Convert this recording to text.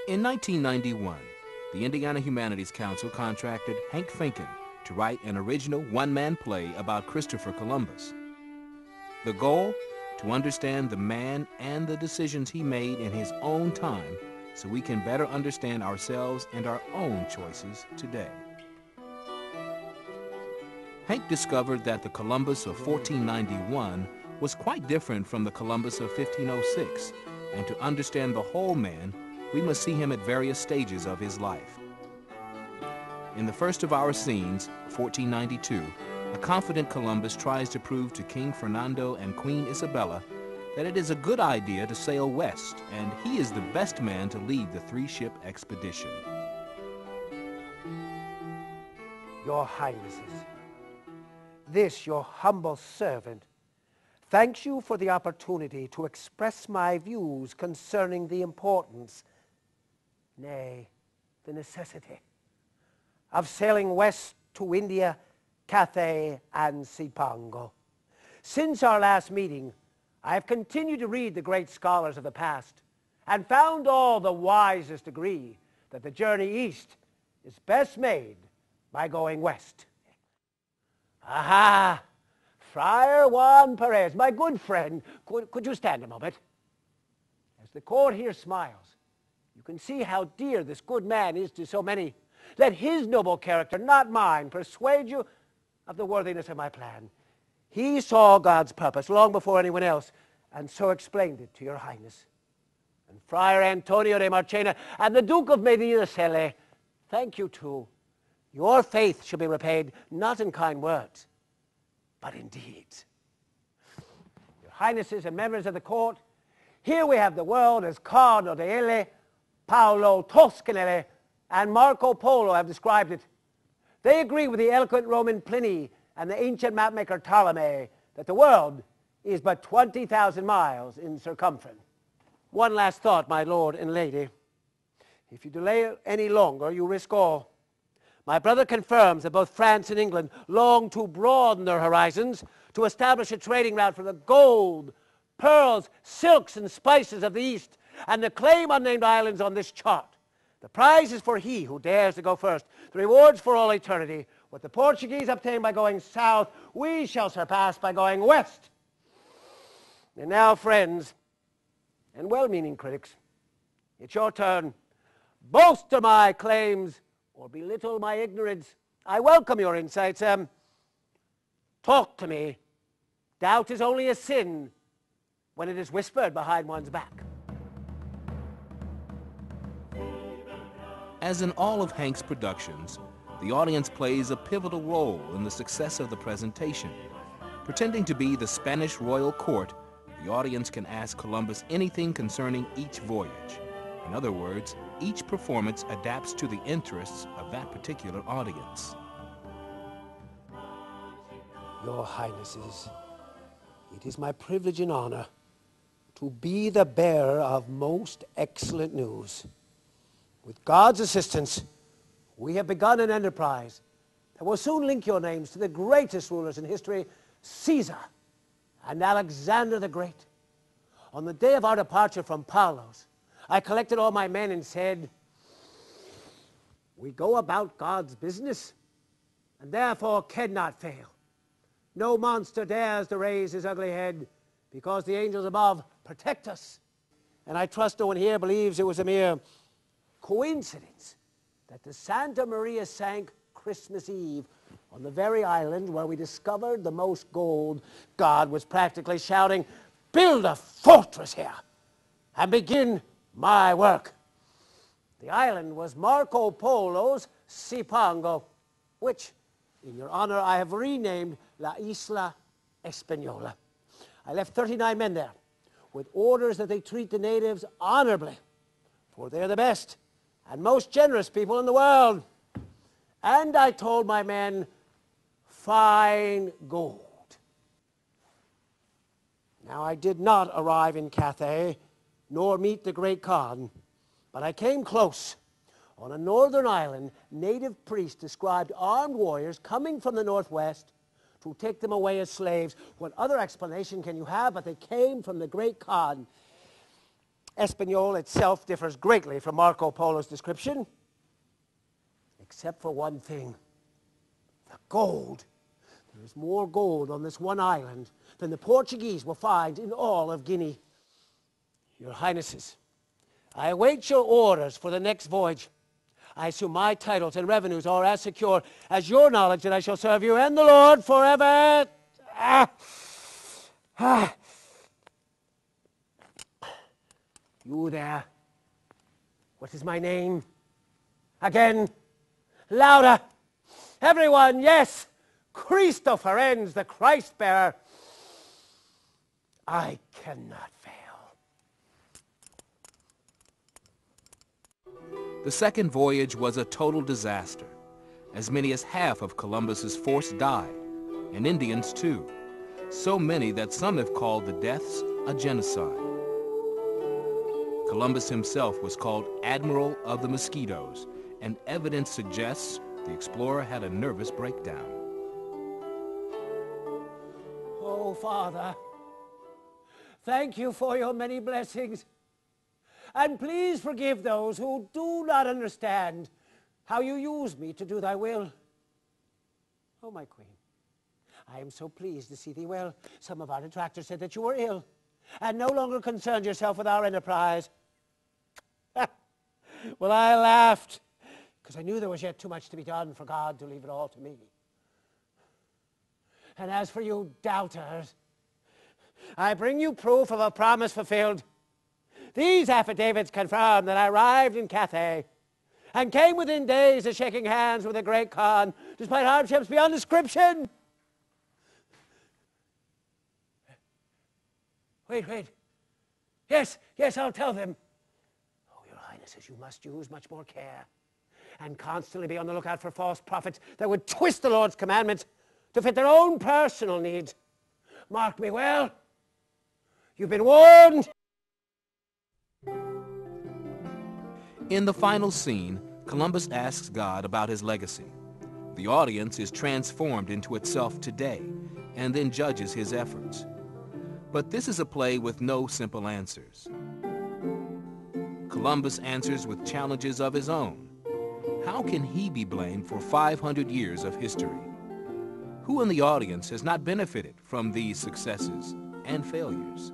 In 1991, the Indiana Humanities Council contracted Hank Fincken to write an original one-man play about Christopher Columbus. The goal? To understand the man and the decisions he made in his own time so we can better understand ourselves and our own choices today. Hank discovered that the Columbus of 1491 was quite different from the Columbus of 1506, and to understand the whole man, we must see him at various stages of his life. In the first of our scenes, 1492, a confident Columbus tries to prove to King Fernando and Queen Isabella that it is a good idea to sail west, and he is the best man to lead the three-ship expedition. Your Highnesses, this your humble servant thanks you for the opportunity to express my views concerning the importance, nay, the necessity, of sailing west to India, Cathay, and Cipango. Since our last meeting, I have continued to read the great scholars of the past and found all the wisest agree that the journey east is best made by going west. Aha! Friar Juan Perez, my good friend, could you stand a moment? As the court here smiles, you can see how dear this good man is to so many. Let his noble character, not mine, persuade you of the worthiness of my plan. He saw God's purpose long before anyone else, and so explained it to your Highness. And Friar Antonio de Marchena and the Duke of Medinaceli, thank you too. Your faith shall be repaid, not in kind words, but in deeds. Your Highnesses and members of the court, here we have the world as Cardo de Elle, Paolo Toscanelli, and Marco Polo have described it. They agree with the eloquent Roman Pliny and the ancient mapmaker Ptolemy that the world is but 20,000 miles in circumference. One last thought, my lord and lady. If you delay any longer, you risk all. My brother confirms that both France and England long to broaden their horizons to establish a trading route for the gold, pearls, silks, and spices of the East, and to claim unnamed islands on this chart. The prize is for he who dares to go first. The rewards for all eternity. What the Portuguese obtained by going south, we shall surpass by going west. And now, friends, and well-meaning critics, it's your turn. Boast of my claims, or belittle my ignorance. I welcome your insights. Talk to me. Doubt is only a sin when it is whispered behind one's back. As in all of Hank's productions, the audience plays a pivotal role in the success of the presentation. Pretending to be the Spanish royal court, the audience can ask Columbus anything concerning each voyage. In other words, each performance adapts to the interests of that particular audience. Your Highnesses, it is my privilege and honor to be the bearer of most excellent news. With God's assistance, we have begun an enterprise that will soon link your names to the greatest rulers in history, Caesar and Alexander the Great. On the day of our departure from Palos, I collected all my men and said, we go about God's business, and therefore cannot fail. No monster dares to raise his ugly head, because the angels above protect us. And I trust no one here believes it was a mere coincidence that the Santa Maria sank Christmas Eve on the very island where we discovered the most gold. God was practically shouting, build a fortress here and begin my work. The island was Marco Polo's Cipango, which, in your honor, I have renamed La Isla Española. I left 39 men there with orders that they treat the natives honorably, for they're the best and most generous people in the world. And I told my men, fine gold. Now, I did not arrive in Cathay, nor meet the great Khan, but I came close. On a northern island, native priests described armed warriors coming from the northwest to take them away as slaves. What other explanation can you have but they came from the great Khan? Espanol itself differs greatly from Marco Polo's description, except for one thing: the gold. There is more gold on this one island than the Portuguese will find in all of Guinea. Your Highnesses, I await your orders for the next voyage. I assume my titles and revenues are as secure as your knowledge that I shall serve you and the Lord forever. You there, what is my name? Again, louder. Everyone, yes, Cristo Ferenz, the Christ-bearer. I cannot fail. The second voyage was a total disaster. As many as half of Columbus's force died, and Indians too. So many that some have called the deaths a genocide. Columbus himself was called Admiral of the Mosquitoes, and evidence suggests the explorer had a nervous breakdown. Oh, Father, thank you for your many blessings. And please forgive those who do not understand how you use me to do thy will. Oh, my queen, I am so pleased to see thee well. Some of our detractors said that you were ill and no longer concerned yourself with our enterprise. Well, I laughed, because I knew there was yet too much to be done for God to leave it all to me. And as for you doubters, I bring you proof of a promise fulfilled. These affidavits confirm that I arrived in Cathay and came within days of shaking hands with the great Khan, despite hardships beyond description. Wait. Yes, I'll tell them. Oh, your Highnesses, you must use much more care and constantly be on the lookout for false prophets that would twist the Lord's commandments to fit their own personal needs. Mark me well. You've been warned. In the final scene, Columbus asks God about his legacy. The audience is transformed into itself today and then judges his efforts. But this is a play with no simple answers. Columbus answers with challenges of his own. How can he be blamed for 500 years of history? Who in the audience has not benefited from these successes and failures?